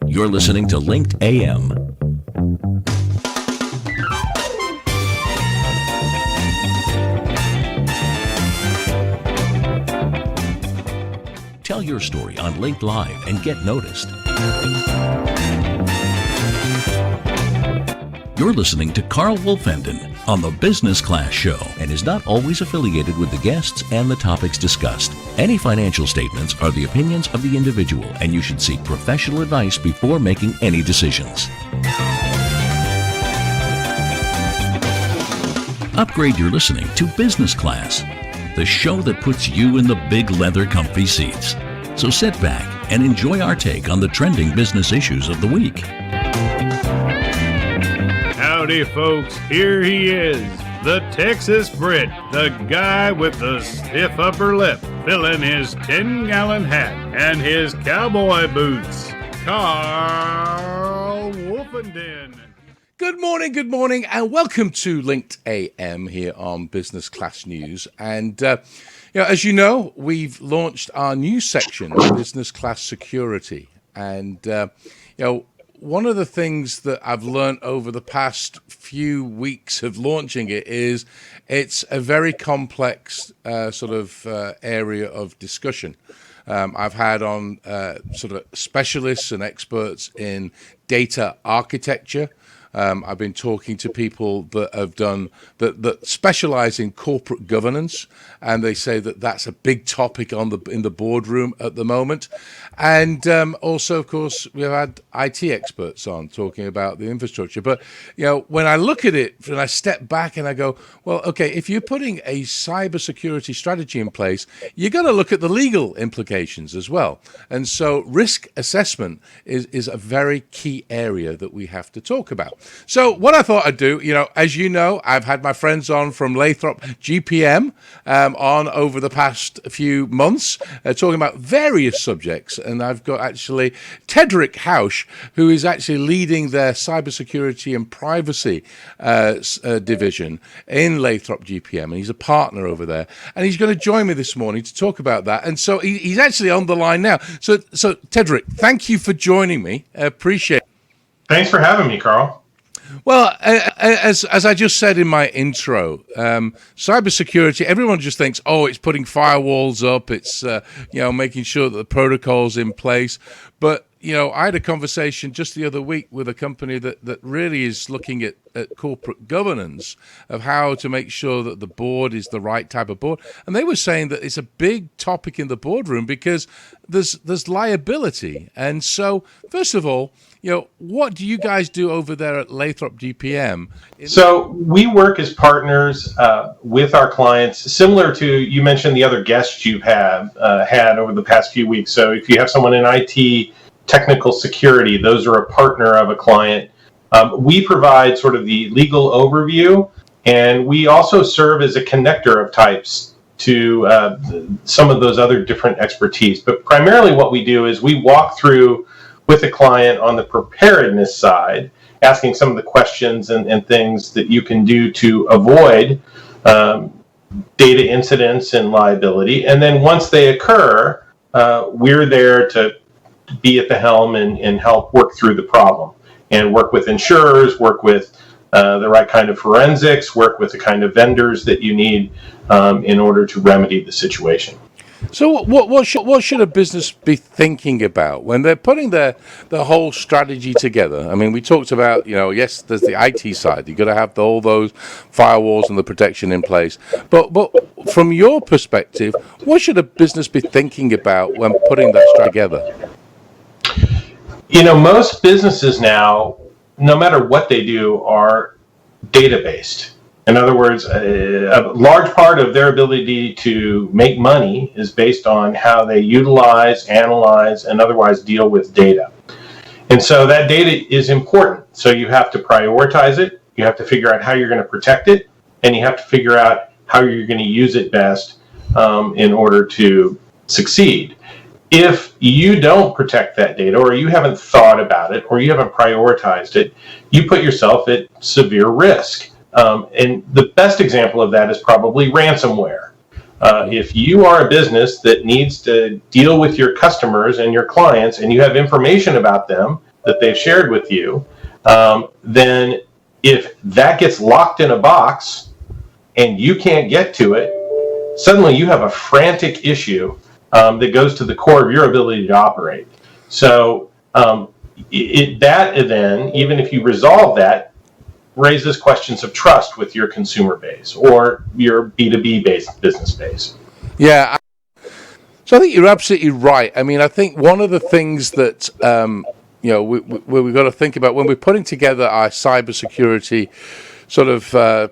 You're listening to Linked AM. Tell your story on Linked Live and get noticed. You're listening to Carl Wolfenden on the Business Class Show and is not always affiliated with the guests and the topics discussed. Any financial statements are the opinions of the individual, and you should seek professional advice before making any decisions. Upgrade your listening to Business Class, the show that puts you in the big leather comfy seats. So sit back and enjoy our take on the trending business issues of the week. Howdy, folks. Here he is, the Texas Brit, the guy with the stiff upper lip, filling his 10-gallon hat and his cowboy boots, Carl Wolfenden. Good morning, and welcome to Linked AM here on Business Class News. And, as you know, we've launched our new section, Business Class Security. And, one of the things that I've learned over the past few weeks of launching it is it's a very complex area of discussion. I've had on sort of specialists and experts in data architecture. I've been talking to people that have done that specialize in corporate governance, and they say that that's a big topic in the boardroom at the moment. And also, of course, we've had IT experts on talking about the infrastructure. But when I look at it and I step back and I go, well, okay, if you're putting a cybersecurity strategy in place, you got to look at the legal implications as well. And so, risk assessment is a very key area that we have to talk about. So what I thought I'd do, as you know, I've had my friends on from Lathrop GPM on over the past few months, talking about various subjects. And I've got actually Tedrick Hausch, who is actually leading their cybersecurity and privacy division in Lathrop GPM. And he's a partner over there. And he's going to join me this morning to talk about that. And so he's actually on the line now. So Tedrick, thank you for joining me. I appreciate it. Thanks for having me, Carl. Well, as I just said in my intro, cybersecurity, everyone just thinks, it's putting firewalls up, it's making sure that the protocol's in place. But I had a conversation just the other week with a company that really is looking at corporate governance of how to make sure that the board is the right type of board. And they were saying that it's a big topic in the boardroom because there's liability. And so, first of all, what do you guys do over there at Lathrop GPM? So we work as partners with our clients, similar to, you mentioned the other guests you've had over the past few weeks. So if you have someone in IT, technical security, those are a partner of a client. We provide sort of the legal overview, and we also serve as a connector of types to some of those other different expertise. But primarily what we do is we walk through with a client on the preparedness side, asking some of the questions and things that you can do to avoid data incidents and liability. And then once they occur, we're there to be at the helm and help work through the problem and work with insurers, work with the right kind of forensics, work with the kind of vendors that you need in order to remedy the situation. So what should a business be thinking about when they're putting the whole strategy together? I mean, we talked about, yes, there's the IT side. You've got to have all those firewalls and the protection in place. But from your perspective, what should a business be thinking about when putting that strategy together? Most businesses now, no matter what they do, are data-based. In other words, a large part of their ability to make money is based on how they utilize, analyze, and otherwise deal with data. And so that data is important. So you have to prioritize it, you have to figure out how you're going to protect it, and you have to figure out how you're going to use it best in order to succeed. If you don't protect that data, or you haven't thought about it, or you haven't prioritized it, you put yourself at severe risk. And the best example of that is probably ransomware. If you are a business that needs to deal with your customers and your clients, and you have information about them that they've shared with you, then if that gets locked in a box and you can't get to it, suddenly you have a frantic issue that goes to the core of your ability to operate. So that then, even if you resolve that, raises questions of trust with your consumer base or your B2B based business base. Yeah. So I think you're absolutely right. I mean, I think one of the things that we've got to think about when we're putting together our cybersecurity sort of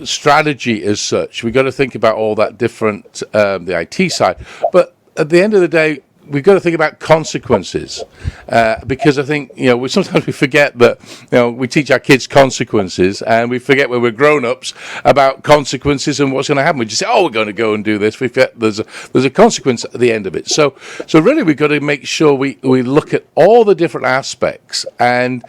strategy as such, we've got to think about all that different, the IT side. But at the end of the day, we've got to think about consequences, because I think sometimes we forget that we teach our kids consequences, and we forget when we're grown-ups about consequences and what's going to happen. We just say, "Oh, we're going to go and do this." We forget there's a consequence at the end of it. So really, we've got to make sure we look at all the different aspects, and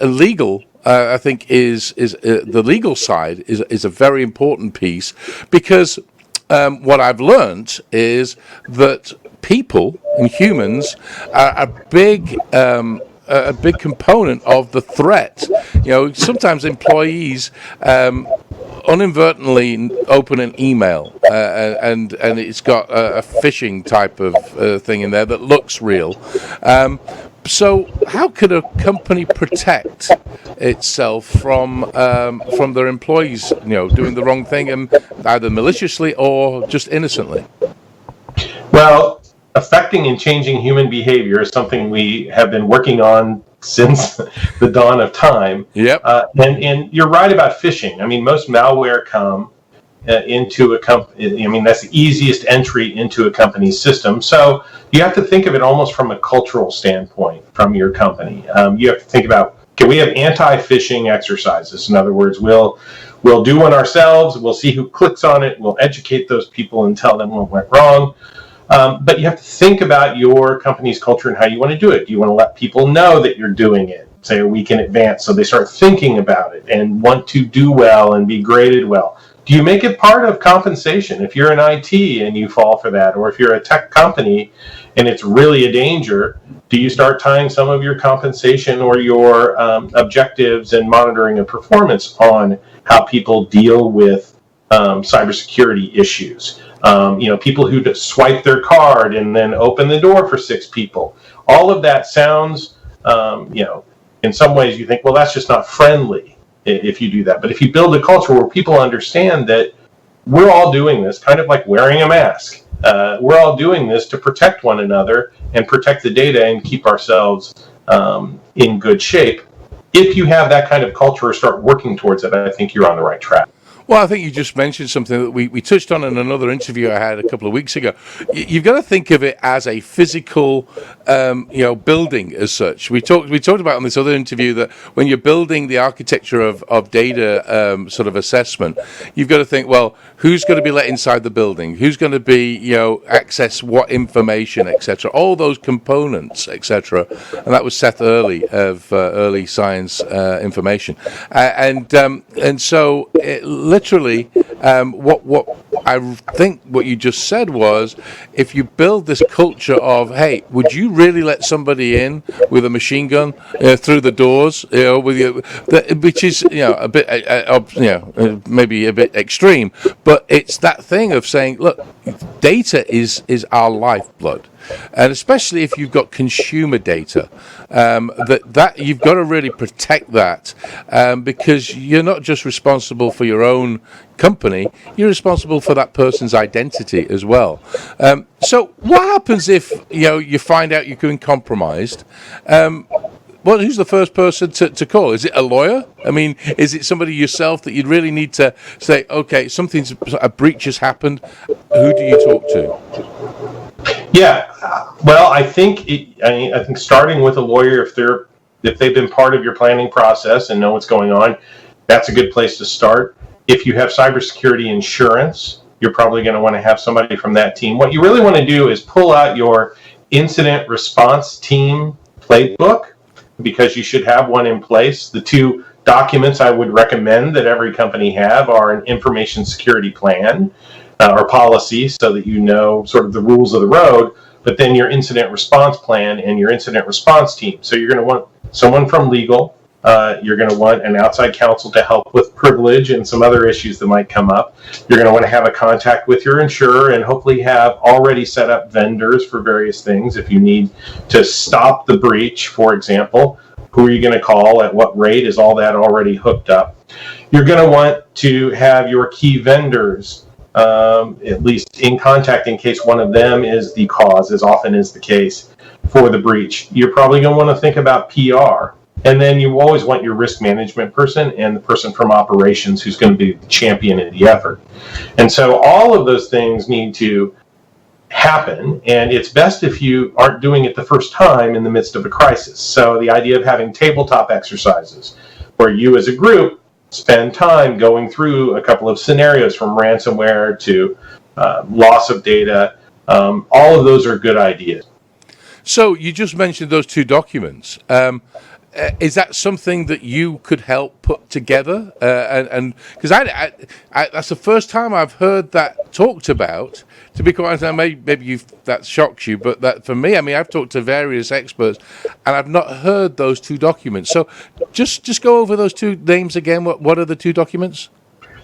legal. I think is the legal side is a very important piece, because what I've learned is that people and humans are a big component of the threat. Sometimes employees inadvertently open an email and it's got a phishing type of thing in there that looks real. So how could a company protect itself from their employees, doing the wrong thing, and either maliciously or just innocently? Well, affecting and changing human behavior is something we have been working on since the dawn of time. Yep. And you're right about phishing. I mean, most malware come into a company. I mean, that's the easiest entry into a company's system. So you have to think of it almost from a cultural standpoint from your company. You have to think about, can we have anti-phishing exercises? In other words, we'll do one ourselves. We'll see who clicks on it. We'll educate those people and tell them what went wrong. But you have to think about your company's culture and how you want to do it. Do you want to let people know that you're doing it, say a week in advance, so they start thinking about it and want to do well and be graded well? Do you make it part of compensation if you're in IT and you fall for that? Or if you're a tech company and it's really a danger, do you start tying some of your compensation or your objectives and monitoring of performance on how people deal with cybersecurity issues? People who swipe their card and then open the door for 6 people. All of that sounds, in some ways you think, well, that's just not friendly if you do that. But if you build a culture where people understand that we're all doing this, kind of like wearing a mask, we're all doing this to protect one another and protect the data and keep ourselves in good shape. If you have that kind of culture or start working towards it, I think you're on the right track. Well, I think you just mentioned something that we touched on in another interview I had a couple of weeks ago. You've got to think of it as a physical, building as such. We talked about in this other interview that when you're building the architecture of data sort of assessment, you've got to think, well, who's going to be let inside the building? Who's going to be, access what information, etc. All those components, etc. And that was Seth Early of Early Science Information, and so literally, what I think what you just said was, if you build this culture of, hey, would you really let somebody in with a machine gun through the doors, which is a bit maybe a bit extreme, but it's that thing of saying, look, data is our lifeblood. And especially if you've got consumer data, that you've got to really protect that, because you're not just responsible for your own company, you're responsible for that person's identity as well. So what happens if you find out you're being compromised? Well, who's the first person to call? Is it a lawyer? I mean, is it somebody yourself that you'd really need to say, okay, a breach has happened? Who do you talk to? Yeah, well, I think starting with a lawyer, if they've been part of your planning process and know what's going on, that's a good place to start. If you have cybersecurity insurance, you're probably going to want to have somebody from that team. What you really want to do is pull out your incident response team playbook, because you should have one in place. The 2 documents I would recommend that every company have are an information security plan or policy so that you know sort of the rules of the road, but then your incident response plan and your incident response team. So you're going to want someone from legal. You're going to want an outside counsel to help with privilege and some other issues that might come up. You're going to want to have a contact with your insurer and hopefully have already set up vendors for various things. If you need to stop the breach, for example, who are you going to call? At what rate? Is all that already hooked up? You're going to want to have your key vendors at least in contact in case one of them is the cause, as often is the case for the breach. You're probably going to want to think about PR. And then you always want your risk management person and the person from operations who's going to be the champion in the effort. And so all of those things need to happen, and it's best if you aren't doing it the first time in the midst of a crisis. So the idea of having tabletop exercises where you as a group spend time going through a couple of scenarios from ransomware to loss of data, all of those are good ideas. So you just mentioned those two documents. Is that something that you could help put together? And because I that's the first time I've heard that talked about. To be quite honest, maybe that shocks you, but that for me, I mean, I've talked to various experts, and I've not heard those two documents. So just go over those two names again. What are the two documents?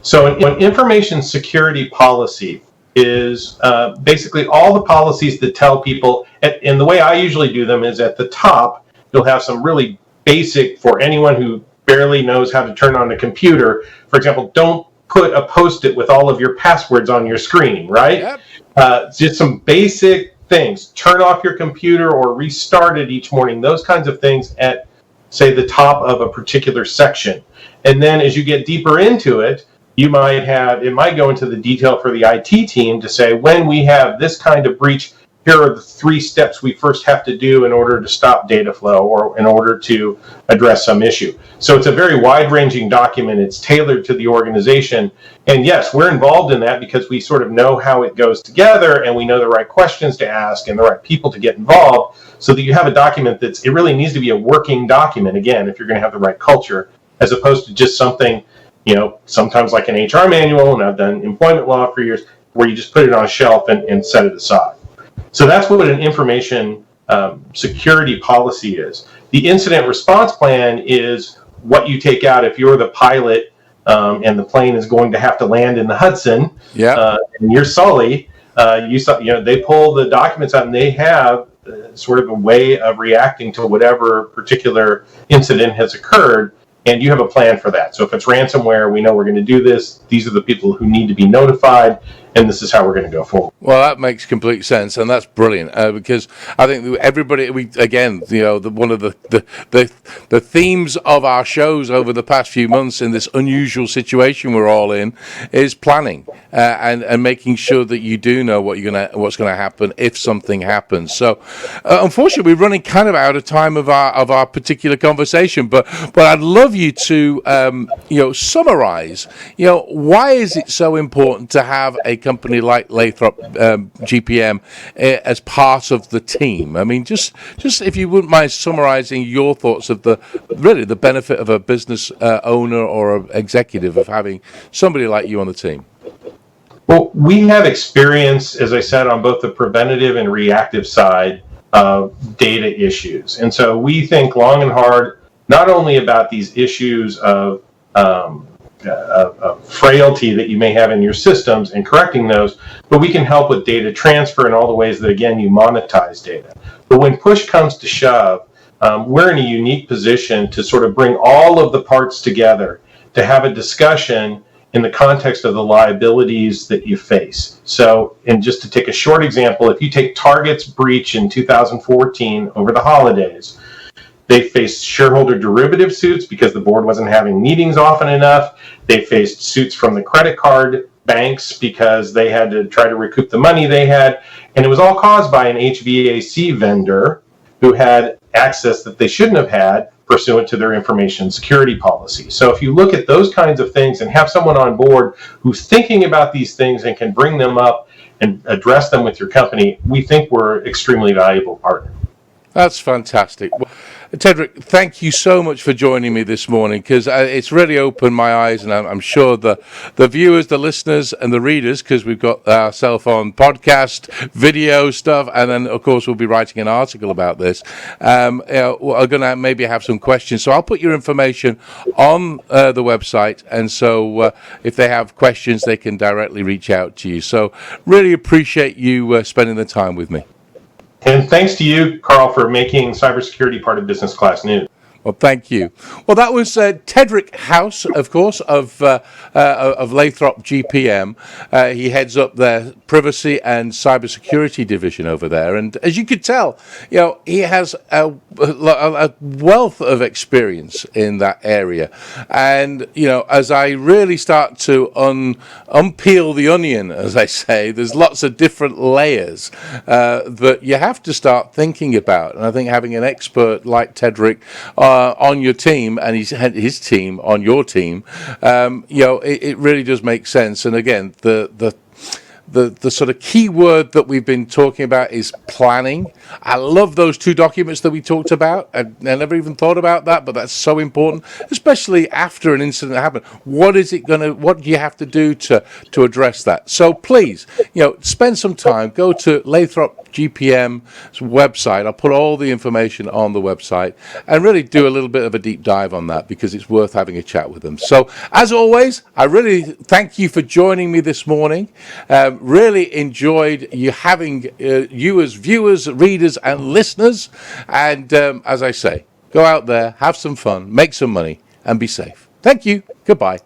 So an information security policy is basically all the policies that tell people, and the way I usually do them is at the top, you'll have some really basic for anyone who barely knows how to turn on a computer. For example, don't put a Post-it with all of your passwords on your screen, right? Yep. Just some basic things. Turn off your computer or restart it each morning. Those kinds of things at, say, the top of a particular section. And then as you get deeper into it, it might go into the detail for the IT team to say, when we have this kind of breach, here are the 3 steps we first have to do in order to stop data flow or in order to address some issue. So it's a very wide-ranging document. It's tailored to the organization. And yes, we're involved in that because we sort of know how it goes together and we know the right questions to ask and the right people to get involved so that you have a document it really needs to be a working document, again, if you're going to have the right culture, as opposed to just something, sometimes like an HR manual, and I've done employment law for years, where you just put it on a shelf and set it aside. So that's what an information security policy is. The incident response plan is what you take out if you're the pilot and the plane is going to have to land in the Hudson. Yeah. And you're Sully. They pull the documents out and they have sort of a way of reacting to whatever particular incident has occurred. And you have a plan for that. So if it's ransomware, we know we're going to do this. These are the people who need to be notified, and this is how we're going to go forward. Well, that makes complete sense, and that's brilliant because I think everybody. One of the themes of our shows over the past few months in this unusual situation we're all in is planning and making sure that you do know what's going to happen if something happens. So, unfortunately, we're running kind of out of time of our particular conversation, but I'd love you to summarize. Why is it so important to have a company like Lathrop GPM as part of the team? I mean, just if you wouldn't mind summarizing your thoughts of the benefit of a business owner or an executive of having somebody like you on the team. Well, we have experience, as I said, on both the preventative and reactive side of data issues. And so we think long and hard, not only about these issues of frailty that you may have in your systems and correcting those, but we can help with data transfer and all the ways that, again, you monetize data. But when push comes to shove, we're in a unique position to sort of bring all of the parts together to have a discussion in the context of the liabilities that you face. So, and just to take a short example, if you take Target's breach in 2014 over the holidays, they faced shareholder derivative suits because the board wasn't having meetings often enough. They faced suits from the credit card banks because they had to try to recoup the money they had. And it was all caused by an HVAC vendor who had access that they shouldn't have had pursuant to their information security policy. So if you look at those kinds of things and have someone on board who's thinking about these things and can bring them up and address them with your company, we think we're an extremely valuable partner. That's fantastic. Tedrick, thank you so much for joining me this morning, because it's really opened my eyes, and I'm sure the viewers, the listeners, and the readers, because we've got our cell phone podcast, video stuff, and then, of course, we'll be writing an article about this, are going to maybe have some questions. So I'll put your information on the website, and so if they have questions, they can directly reach out to you. So really appreciate you spending the time with me. And thanks to you, Carl, for making cybersecurity part of business class news. Well, thank you. Well, that was Tedrick House, of course, of Lathrop GPM. He heads up their privacy and cybersecurity division over there, and as you could tell, he has a wealth of experience in that area. And as I really start to unpeel the onion, as I say, there's lots of different layers that you have to start thinking about. And I think having an expert like Tedrick on your team, and his team on your team, it really does make sense. And again, the sort of key word that we've been talking about is planning. I love those two documents that we talked about. I never even thought about that, but that's so important, especially after an incident happened. What do you have to do to address that? So please, spend some time, go to Lathrop GPM's website. I'll put all the information on the website and really do a little bit of a deep dive on that, because it's worth having a chat with them. So as always, I really thank you for joining me this morning. Really enjoyed having you as viewers, readers, and listeners. And as I say, go out there, have some fun, make some money, and be safe. Thank you. Goodbye.